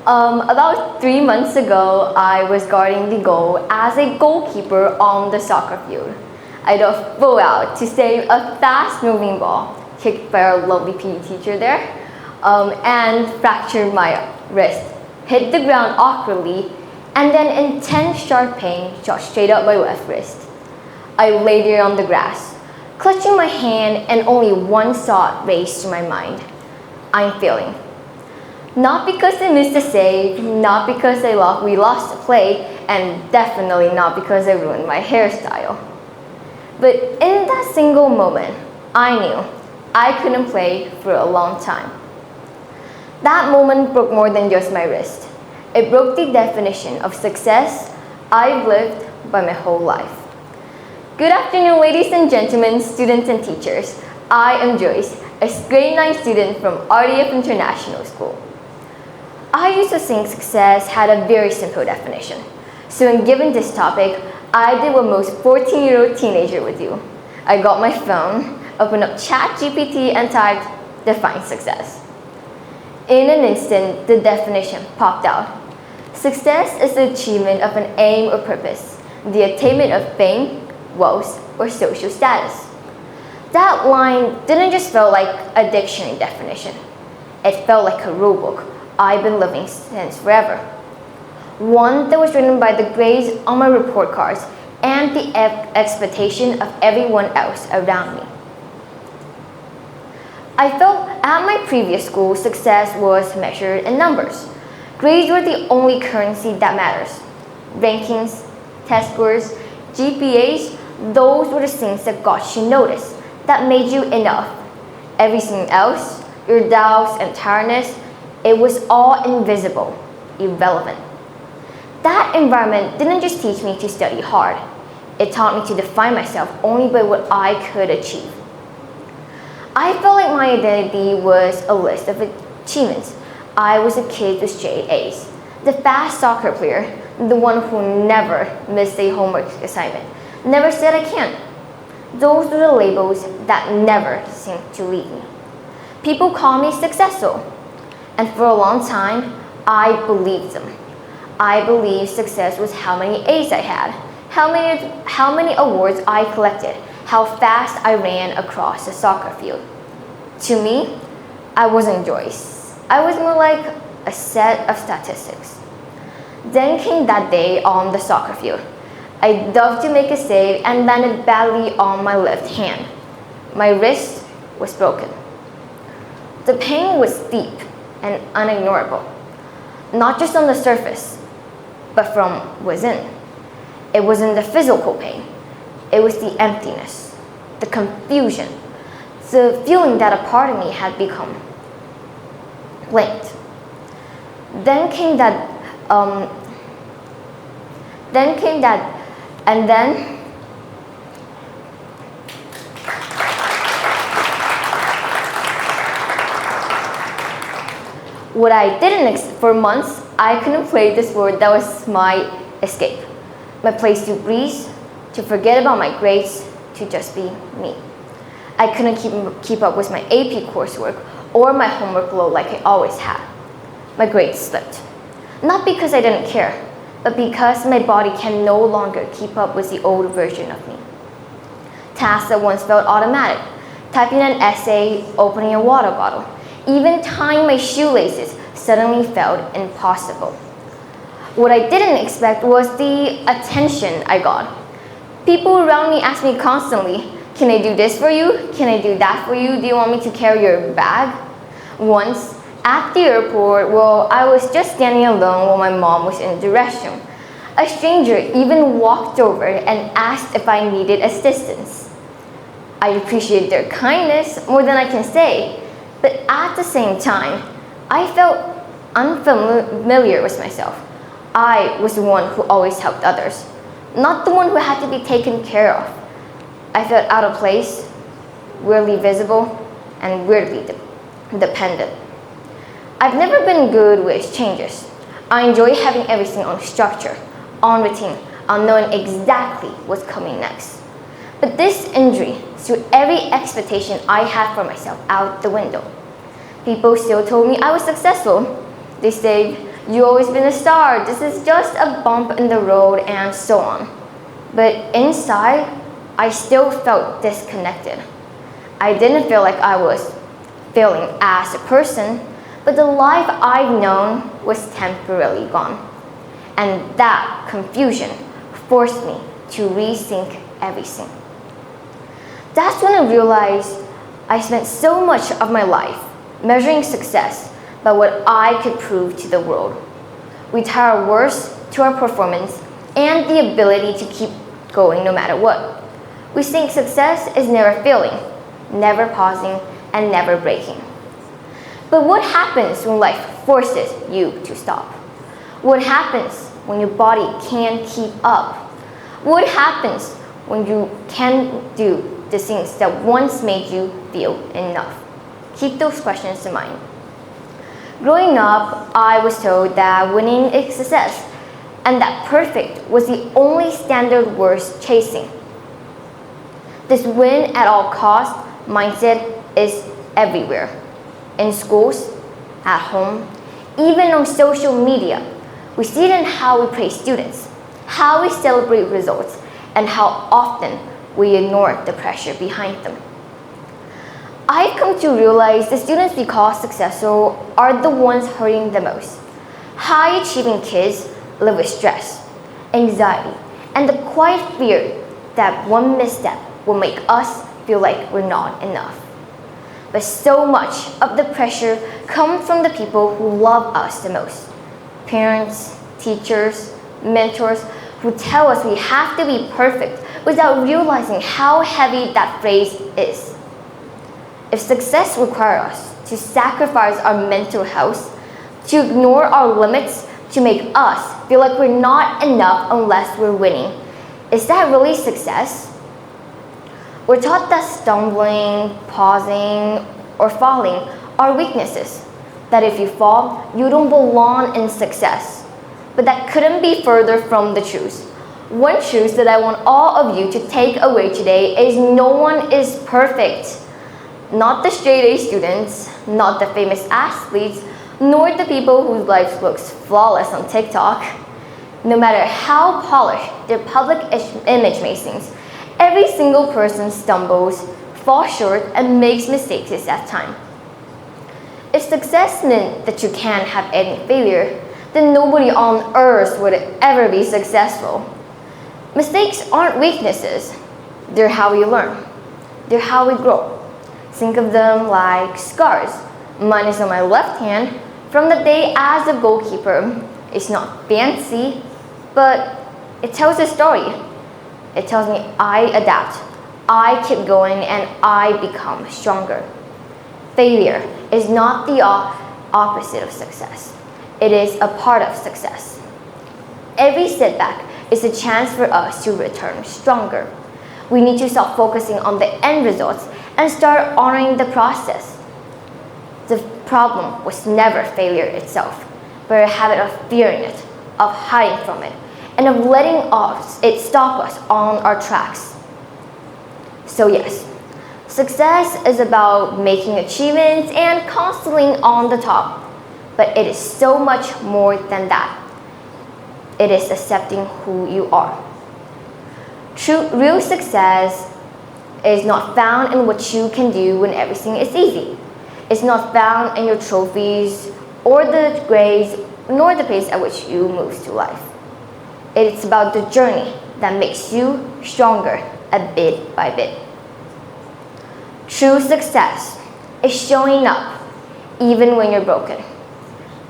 About 3 months ago, I was guarding the goal as a goalkeeper on the soccer field. I dove full out to save a fast-moving ball, kicked by our lovely PE teacher there, and fractured my wrist, hit the ground awkwardly, and then intense sharp pain shot straight up my left wrist. I lay there on the grass, clutching my hand, and only one thought raced through my mind. I'm failing. Not because I missed a save, not because we lost a play, and definitely not because I ruined my hairstyle. But in that single moment, I knew I couldn't play for a long time. That moment broke more than just my wrist. It broke the definition of success I've lived by my whole life. Good afternoon, ladies and gentlemen, students and teachers. I am Joyce, a grade 9 student from RDF International School. I used to think success had a very simple definition. So in given this topic, I did what most 14-year-old teenager would do. I got my phone, opened up ChatGPT, and typed, "Define success." In an instant, the definition popped out. Success is the achievement of an aim or purpose, the attainment of fame, wealth, or social status. That line didn't just feel like a dictionary definition. It felt like a rulebook I've been living since forever. One that was written by the grades on my report cards and the expectation of everyone else around me. I felt at my previous school success was measured in numbers. Grades were the only currency that matters. Rankings, test scores, GPAs, those were the things that got you noticed, that made you enough. Everything else, your doubts and tiredness, it was all invisible, irrelevant. That environment didn't just teach me to study hard. It taught me to define myself only by what I could achieve. I felt like my identity was a list of achievements. I was a kid with straight A's, the fast soccer player, the one who never missed a homework assignment, never said I can't. Those were the labels that never seemed to leave me. People call me successful, and for a long time, I believed them. I believed success was how many A's I had, how many awards I collected, how fast I ran across the soccer field. To me, I wasn't Joyce. I was more like a set of statistics. Then came that day on the soccer field. I dove to make a save and landed badly on my left hand. My wrist was broken. The pain was deep and unignorable, not just on the surface, but from within. It wasn't the physical pain. It was the emptiness, the confusion, the feeling that a part of me had become blanked. Then came that, and then what I didn't for months, I couldn't play the sport that was my escape, my place to breathe, to forget about my grades, to just be me. I couldn't keep up with my AP coursework or my homework load like I always had. My grades slipped. Not because I didn't care, but because my body can no longer keep up with the old version of me. Tasks that once felt automatic, typing an essay, opening a water bottle, even tying my shoelaces suddenly felt impossible. What I didn't expect was the attention I got. People around me asked me constantly, "Can I do this for you? Can I do that for you? Do you want me to carry your bag?" Once, at the airport, I was just standing alone while my mom was in the restroom. A stranger even walked over and asked if I needed assistance. I appreciated their kindness more than I can say, but at the same time, I felt unfamiliar with myself. I was the one who always helped others, not the one who had to be taken care of. I felt out of place, weirdly visible, and weirdly dependent. I've never been good with changes. I enjoy having everything on structure, on routine, on knowing exactly what's coming next. But this injury threw every expectation I had for myself out the window. People still told me I was successful. They said, You've always been a star. This is just a bump in the road, and so on. But inside, I still felt disconnected. I didn't feel like I was failing as a person, but the life I've known was temporarily gone. And that confusion forced me to rethink everything. That's when I realized I spent so much of my life measuring success by what I could prove to the world. We tie our worth to our performance and the ability to keep going no matter what. We think success is never failing, never pausing, and never breaking. But what happens when life forces you to stop? What happens when your body can't keep up? What happens when you can't do the things that once made you feel enough? Keep those questions in mind. Growing up, I was told that winning is success and that perfect was the only standard worth chasing. This win at all costs mindset is everywhere. In schools, at home, even on social media. We see it in how we praise students, how we celebrate results, and how often we ignore the pressure behind them. I've come to realize the students we call successful are the ones hurting the most. High-achieving kids live with stress, anxiety, and the quiet fear that one misstep will make us feel like we're not enough. But so much of the pressure comes from the people who love us the most. Parents, teachers, mentors who tell us we have to be perfect without realizing how heavy that phrase is. If success requires us to sacrifice our mental health, to ignore our limits, to make us feel like we're not enough unless we're winning, is that really success? We're taught that stumbling, pausing, or falling are weaknesses, that if you fall, you don't belong in success. But that couldn't be further from the truth. One truth that I want all of you to take away today is no one is perfect. Not the straight-A students, not the famous athletes, nor the people whose life looks flawless on TikTok. No matter how polished their public image may seem, every single person stumbles, falls short, and makes mistakes at that time. If success meant that you can't have any failure, then nobody on earth would ever be successful. Mistakes aren't weaknesses. They're how we learn. They're how we grow. Think of them like scars. Mine is on my left hand from the day as a goalkeeper. It's not fancy, but it tells a story. It tells me I adapt, I keep going, and I become stronger. Failure is not the opposite of success. It is a part of success. Every setback is a chance for us to return stronger. We need to stop focusing on the end results and start honoring the process. The problem was never failure itself, but a habit of fearing it, of hiding from it, and of letting it stop us on our tracks. So yes, success is about making achievements and constantly on the top, but it is so much more than that. It is accepting who you are. Real success is not found in what you can do when everything is easy. It's not found in your trophies or the grades, nor the pace at which you move through life. It's about the journey that makes you stronger bit by bit. True success is showing up even when you're broken.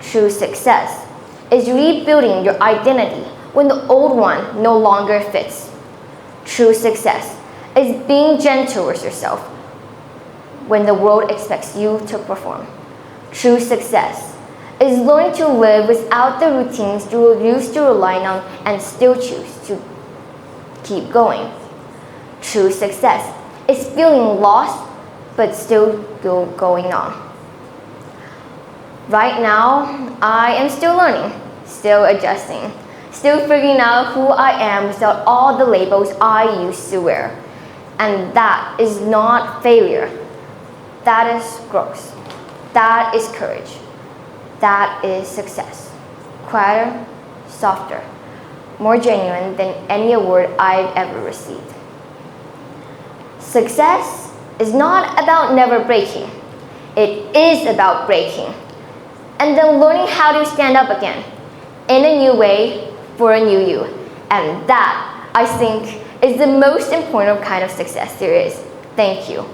True success is rebuilding your identity when the old one no longer fits. True success is being gentle with yourself when the world expects you to perform. True success is learning to live without the routines you used to rely on and still choose to keep going. True success is feeling lost but still going on. Right now, I am still learning, still adjusting, still figuring out who I am without all the labels I used to wear. And that is not failure. That is growth. That is courage. That is success. quieter, softer, more genuine than any award I've ever received. Success is not about never breaking. It is about breaking and then learning how to stand up again in a new way for a new you. And that, I think, is the most important kind of success there is. Thank you.